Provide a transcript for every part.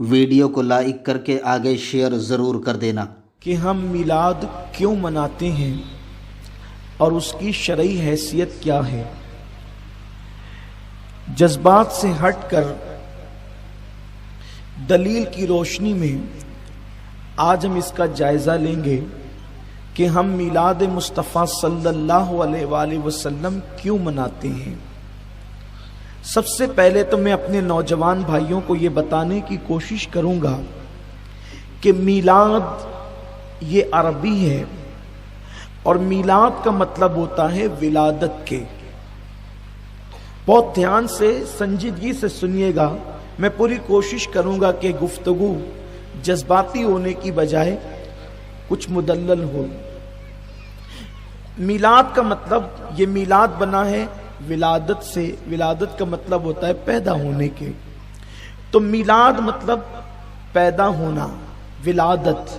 Video کو like کر کے آگے شیئر ضرور کر دینا کہ ہم میلاد کیوں مناتے ہیں اور اس کی شرعی حیثیت کیا ہے۔ جذبات سے ہٹ کر دلیل کی روشنی میں آج ہم اس کا جائزہ لیں گے کہ ہم میلاد مصطفیٰ صلی اللہ علیہ وآلہ وسلم کیوں مناتے ہیں۔ سب سے پہلے تو میں اپنے نوجوان بھائیوں کو یہ بتانے کی کوشش کروں گا کہ میلاد یہ عربی ہے اور میلاد کا مطلب ہوتا ہے ولادت کے۔ بہت دھیان سے سنجیدگی سے سنیے گا، میں پوری کوشش کروں گا کہ گفتگو جذباتی ہونے کی بجائے کچھ مدلل ہو۔ میلاد کا مطلب، یہ میلاد بنا ہے ولادت سے، ولادت کا مطلب ہوتا ہے پیدا ہونے کے، تو میلاد مطلب پیدا ہونا، ولادت۔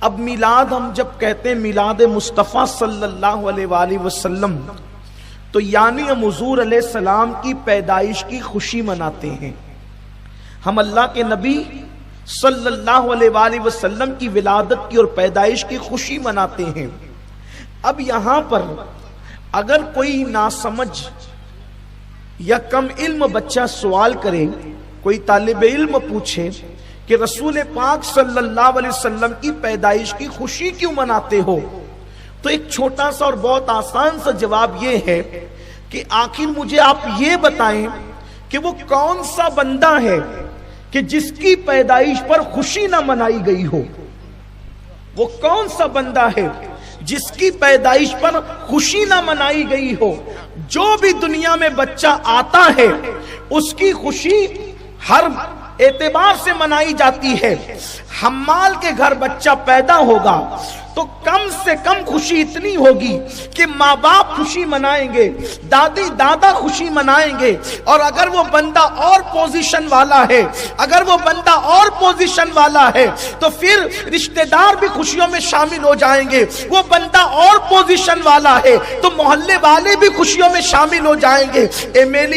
اب میلاد ہم جب کہتے ہیں میلاد مصطفیٰ صلی اللہ علیہ وآلہ وسلم، تو یعنی ہم حضور علیہ السلام کی پیدائش کی خوشی مناتے ہیں۔ ہم اللہ کے نبی صلی اللہ علیہ وآلہ وسلم کی ولادت کی اور پیدائش کی خوشی مناتے ہیں۔ اب یہاں پر اگر کوئی ناسمجھ یا کم علم بچہ سوال کرے، کوئی طالب علم پوچھے کہ رسول پاک صلی اللہ علیہ وسلم کی پیدائش کی خوشی کیوں مناتے ہو، تو ایک چھوٹا سا اور بہت آسان سا جواب یہ ہے کہ آخر مجھے آپ یہ بتائیں کہ وہ کون سا بندہ ہے کہ جس کی پیدائش پر خوشی نہ منائی گئی ہو۔ وہ کون سا بندہ ہے جس کی پیدائش پر خوشی نہ منائی گئی ہو؟ جو بھی دنیا میں بچہ آتا ہے اس کی خوشی ہر اعتبار سے منائی جاتی ہے۔ حمال کے گھر بچہ پیدا ہوگا تو کم سے کم خوشی اتنی ہوگی کہ ماں باپ خوشی منائیں گے، دادی دادا خوشی منائیں گے، اور اگر وہ بندہ اور پوزیشن والا ہے، اگر وہ بندہ اور پوزیشن والا ہے تو پھر رشتہ دار بھی خوشیوں میں شامل ہو جائیں گے۔ وہ بندہ اور پوزیشن والا ہے تو محلے والے بھی خوشیوں میں شامل ہو جائیں گے۔ ایم ایل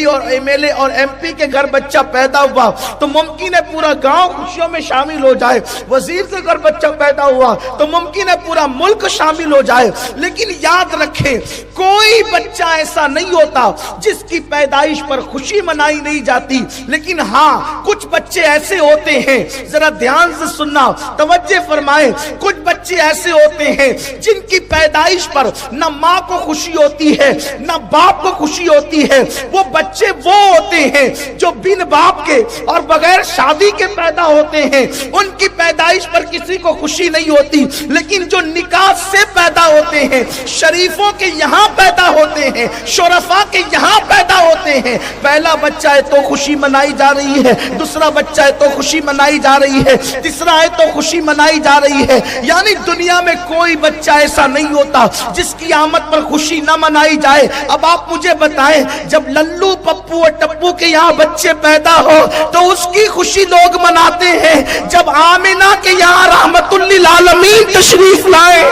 اے اور ایم پی کے گھر بچہ پیدا ہوا تو ممکن ہے پورا گاؤں خوشیوں میں شامل ہو جائے، وزیر کے گھر بچہ پیدا ہوا تو ممکن ہے پورا ملک شامل ہو جائے۔ لیکن یاد رکھیں، کوئی بچہ ایسا نہیں ہوتا جس کی پیدائش پر خوشی منائی نہیں جاتی۔ لیکن ہاں، کچھ بچے ایسے ہوتے ہیں، ذرا دھیان سے سننا، توجہ فرمائیں، کچھ بچے ایسے ہوتے ہیں جن کی پیدائش پر نہ ماں کو خوشی ہوتی ہے نہ باپ کو خوشی ہوتی ہے۔ وہ بچے وہ ہوتے ہیں جو بن باپ کے اور بغیر شادی کے پیدا ہوتے ہیں، ان کی پیدائش پر کسی کو خوشی نہیں ہوتی۔ لیکن جو نکاح سے پیدا ہوتے ہیں، شریفوں کے یہاں پیدا ہوتے ہیں، شرفاء کے یہاں پیدا ہوتے ہیں، پہلا بچہ ہے تو خوشی منائی جا رہی ہے، دوسرا بچہ ہے تو خوشی منائی جا رہی ہے، تیسرا ہے تو خوشی منائی جا رہی ہے۔ یعنی دنیا میں کوئی بچہ ایسا نہیں ہوتا جس کی آمد پر خوشی نہ منائی جائے۔ اب آپ مجھے بتائیں، جب للو پپو اور ٹپو کے یہاں بچے پیدا ہو تو اس کی خوشی لوگ مناتے ہیں۔ جب آمنہ کے یہاں رحمت للعالمین تشریف لائے،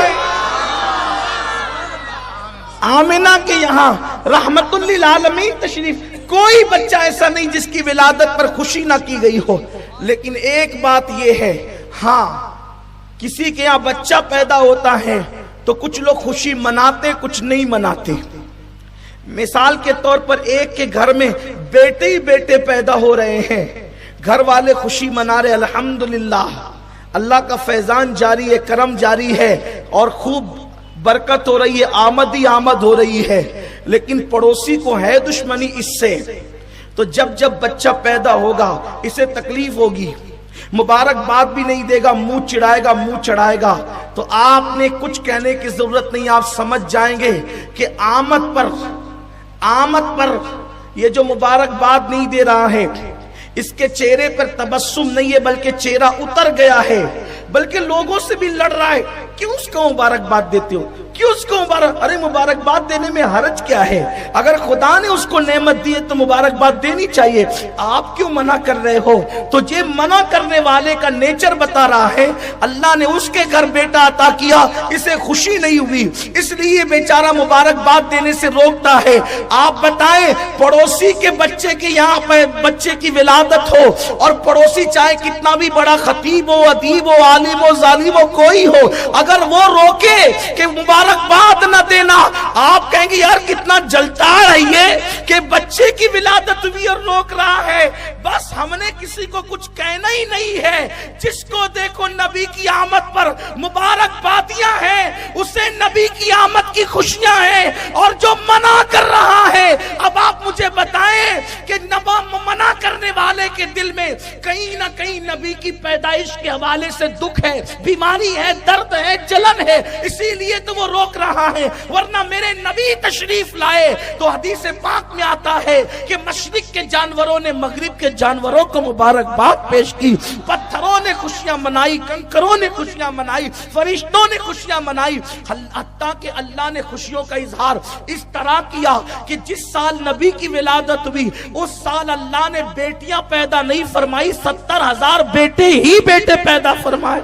آمنہ کے یہاں رحمت للعالمین تشریف، کوئی بچہ ایسا نہیں جس کی ولادت پر خوشی نہ کی گئی ہو۔ لیکن ایک بات یہ ہے، ہاں کسی کے یہاں بچہ پیدا ہوتا ہے تو کچھ لوگ خوشی مناتے، کچھ نہیں مناتے۔ مثال کے طور پر ایک کے گھر میں بیٹے ہی بیٹے پیدا ہو رہے ہیں، گھر والے خوشی منا رہے، الحمدللہ اللہ کا فیضان جاری ہے، کرم جاری ہے اور خوب برکت ہو رہی ہے، آمد ہی آمد ہو رہی ہے۔ لیکن پڑوسی کو ہے دشمنی اس سے، تو جب بچہ پیدا ہوگا اسے تکلیف ہوگی، مبارکباد بھی نہیں دے گا، منہ چڑھائے گا، منہ چڑھائے گا۔ تو آپ نے کچھ کہنے کی ضرورت نہیں، آپ سمجھ جائیں گے کہ آمد پر یہ جو مبارکباد نہیں دے رہا ہے، اس کے چہرے پر تبسم نہیں ہے بلکہ چہرہ اتر گیا ہے۔ بلکہ لوگوں سے بھی لڑ رہا ہے، کیوں اس کو مبارکباد دیتے ہو؟ کیوں اس کو ارے مبارکباد دینے میں حرج کیا ہے؟ اگر خدا نے اس کو نعمت دی ہے تو مبارکباد دینی چاہیے، آپ کیوں منع کر رہے ہو؟ تو یہ منع کرنے والے کا نیچر بتا رہا ہے، اللہ نے اس کے گھر بیٹا عطا کیا، اسے خوشی نہیں ہوئی، اس لیے بیچارہ مبارکباد دینے سے روکتا ہے۔ آپ بتائیں، پڑوسی کے بچے کے یہاں پہ بچے کی ولادت ہو، اور پڑوسی چاہے کتنا بھی بڑا خطیب ہو، ادیب ہو، عالم ہو، ظالم ہو، کوئی ہو، اگر وہ روکے کہ مبارکباد نہ دینا، آپ کہیں گے یار کتنا جلتا ہے یہ کہ بچے کی ولادت بھی اور روک رہا ہے۔ بس ہم نے کسی کو کچھ کہنا ہی نہیں ہے، جس کو دیکھو نبی کی آمد پر مبارکبادیاں ہیں، اسے نبی کی آمد کی خوشیاں ہیں، اور جو منع کر رہا ہے، اب آپ مجھے بتائیں کہ منع کرنے والے کے دل میں کہیں نہ کہیں نبی کی پیدائش کے حوالے سے دکھ ہے، بیماری ہے، درد ہے، جلن ہے، اسی لیے تو وہ روک رہا ہے۔ ورنہ میرے نبی تشریف لائے تو حدیث پاک میں آتا ہے کہ مشرق کے جانوروں نے مغرب کے جانوروں کو مبارکباد پیش کی، پتھروں نے خوشیاں منائی، کنکروں نے خوشیاں منائی، فرشتوں نے خوشیاں منائی، حتیٰ کہ اللہ نے خوشیوں کا اظہار اس طرح کیا کہ جس سال نبی کی ولادت ہوئی اس سال اللہ نے بیٹیاں پیدا نہیں فرمائی، 70,000 بیٹے ہی بیٹے پیدا فرمائے۔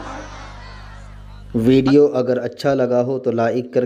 ویڈیو اگر اچھا لگا ہو تو لائک کر